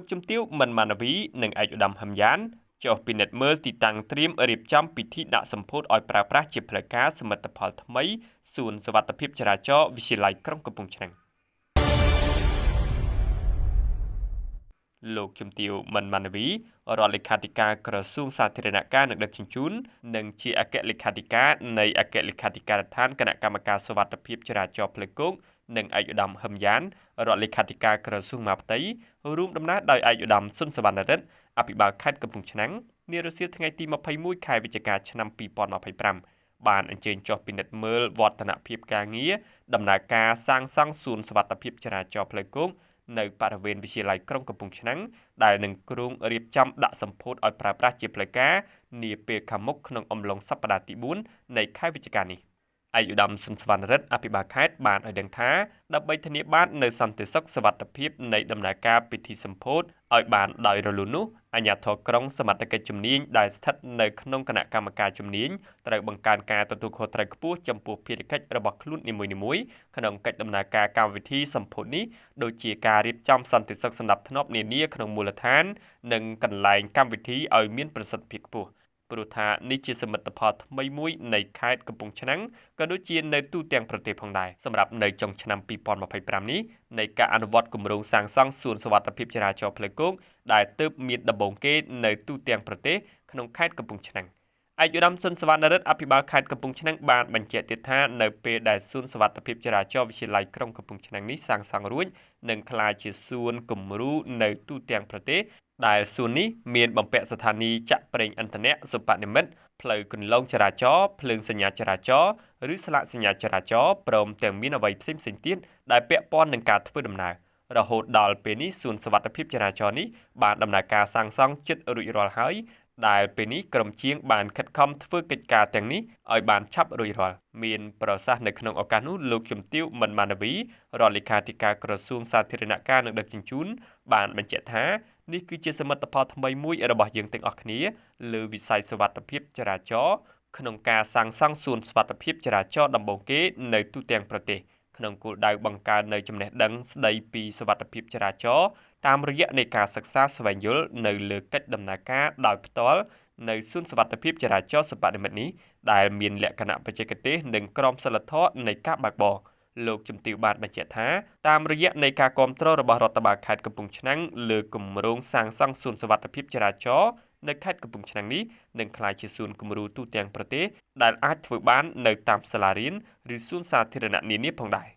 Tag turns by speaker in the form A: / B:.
A: លោកជំទាវមិនម៉ាណាវីនិងឯកឧត្តមហឹមយ៉ានចុះពិនិត្យមើលទីតាំងត្រៀមរៀបចំពិធីដាក់សម្ពោធឲ្យប្រើប្រាស់ជាផ្លូវការសមិទ្ធផលថ្មីសួនសុវត្ថិភាពចរាចរណ៍វិទ្យាល័យក្រុងកំពង់ឆ្នាំងលោកជំទាវមិនម៉ាណាវីរដ្ឋលេខាធិការក្រសួងសាធារណការនិងដឹកជញ្ជូននិងជាអគ្គលេខាធិការនៃអគ្គលេខាធិការដ្ឋានគណៈកម្មការសុវត្ថិភាពចរាចរណ៍ផ្លូវគោកនិងឯកឧត្តមហឹមយ៉ានរដ្ឋលេខាធិការក្រសួងមហាផ្ទៃរួមដំណើរដោយឯកឧត្តមសុនសវណ្ណរិទ្ធអភិបាលខេត្តកំពង់ឆ្នាំងនារសៀលថ្ងៃទី21ខែវិច្ឆិកាឆ្នាំ2025បានអញ្ជើញចុះពិនិត្យមើលវឌ្ឍនភាពការងារដំណើរការសាងសង់សួនសុវត្ថិភាពចរាចរណ៍ផ្លូវគោកនៅបរិវេណវិទ្យាល័យក្រុងកំពង់ឆ្នាំងដែលនឹងគ្រោងរៀបចំដាក់សម្ពោធឲ្យប្រើប្រាស់ជាផ្លូវការនាពេលខាងមុខក្នុងអំឡុងសប្តាហ៍ទី4នៃខែវិច្ឆិកានេះឯកឧត្តមសុនសវណ្ណរិទ្ធអភិបាលខេត្តបានឲ្យដឹងថាដើម្បីធានាបាននូវសន្តិសុខសុវត្ថិភាពនៃដំណើរការពិធីសម្ពោធឲ្យបានដោយរលូននោះអាជ្ញាធរក្រុងសមត្ថកិច្ចជំនាញដែលស្ថិតនៅក្នុងគណៈកម្មការជំនាញត្រូវបង្កើនការទទួលខុសត្រូវខ្ពស់ចំពោះភារកិច្ចរបស់ខ្លួននីមួយៗក្នុងកិច្ចដំណើរការកម្មវិធីសម្ពោធនេះដូចជាការរៀបចំសន្តិសុខសណ្ដាប់ធ្នាប់នានាក្នុងមូលដ្ឋាននិងកន្លែងកម្មវិធីឲ្យមានប្រសិទ្ធភាពខ្ពស់ព្រោះថានេះជាសមិទ្ធផលថ្មីមួយនៃខេត្តកំពង់ឆ្នាំងក៏ដូចជានៅទូទាំងប្រទេសផងដែរសម្រាប់នៅចុងឆ្នាំ2025នេះនៃការអនុវត្តគម្រោងសាងសង់សួនសុវត្ថិភាពចរាចរណ៍ផ្លូវគោកដែលទើបមានដំបូងគេនៅទូទាំងប្រទេសក្នុងខេត្តកំពង់ឆ្នាំងឯកឧត្តមសុនសវណ្ណរិទ្ធអភិបាលខេត្តកំពង់ឆ្នាំងបានបញ្ជាក់ទៀតថានៅពេលដែលសួនសុវត្ថិភាពចរាចរណ៍វិទ្យាល័យក្រុងកំពង់ឆ្នាំងនេះសាងសង់រួចនឹងក្លាយជាសួនគំរូនៅទូទាំងប្រទេសដែលសួននេះមានបំពាក់ស្ថានីយ៍ចាក់ប្រេងឥន្ធនៈសុបនិមិត្តផ្លូវគន្លងចរាចរណ៍ភ្លើងសញ្ញាចរាចរណ៍ឬស្លាកសញ្ញាចរាចរណ៍ព្រមទាំងមានអ្វីផ្សេងៗទៀតដែលពាក់ព័ន្ធនឹងការធ្វើដំណើររហូតដល់ពេលនេះសួនសុវត្ថិភាពចរាចរណ៍នេះបានដំណើរការសាងសង់ជិតរួចរាល់ហើយដែលពេលនេះក្រុមជាងបានខិតខំធ្វើកិច្ចការទាំងនេះឲ្យបានឆាប់រួចរាល់មានប្រសាសន៍នៅក្នុងឱកាសនោះលោកជំទាវមិនម៉ាណាវីរដ្ឋលេខាធិការក្រសួងសាធារណការនិងដឹកជញ្ជូនបានបញ្ជាក់ថានេះគឺជាសមិទ្ធផលថ្មីមួយរបស់យើងទាំងអស់គ្នាលើវិស័យសុវត្ថិភាពចរាចរណ៍ក្នុងការសាងសង់សួនសុវត្ថិភាពចរាចរណ៍ដំបូងគេនៅទូទាំងប្រទេសក្នុងគោលដៅបង្កើននូវចំណេះដឹងស្ដីពីសុវត្ថិភាពចរាចរណ៍តាមរយៈនៃការសិក្សាស្វែងយល់នៅលើកិច្ចដំណើរការដោយផ្ទាល់នៅសួនសុវត្ថិភាពចរាចរណ៍សុបនិមិត្តនេះដែលមានលក្ខណៈបច្ចេកទេសនិងក្រមសីលធម៌នៃការបើកបរលោកជំទាវបានបញ្ជាក់ថាតាមរយៈនៃការគាំទ្ររបស់រដ្ឋបាលខេត្តកំពង់ឆ្នាំងលើគម្រោងសាងសង់សួនសុវត្ថិភាពចរាចរណ៍នៅខេត្តកំពង់ឆ្នាំងនេះនឹងក្លាយជាសួនគំរូទូទាំងប្រទេសដែលអាចធ្វើបាននៅតាមសាលារៀនឬសួនសាធារណៈនានាផងដែរ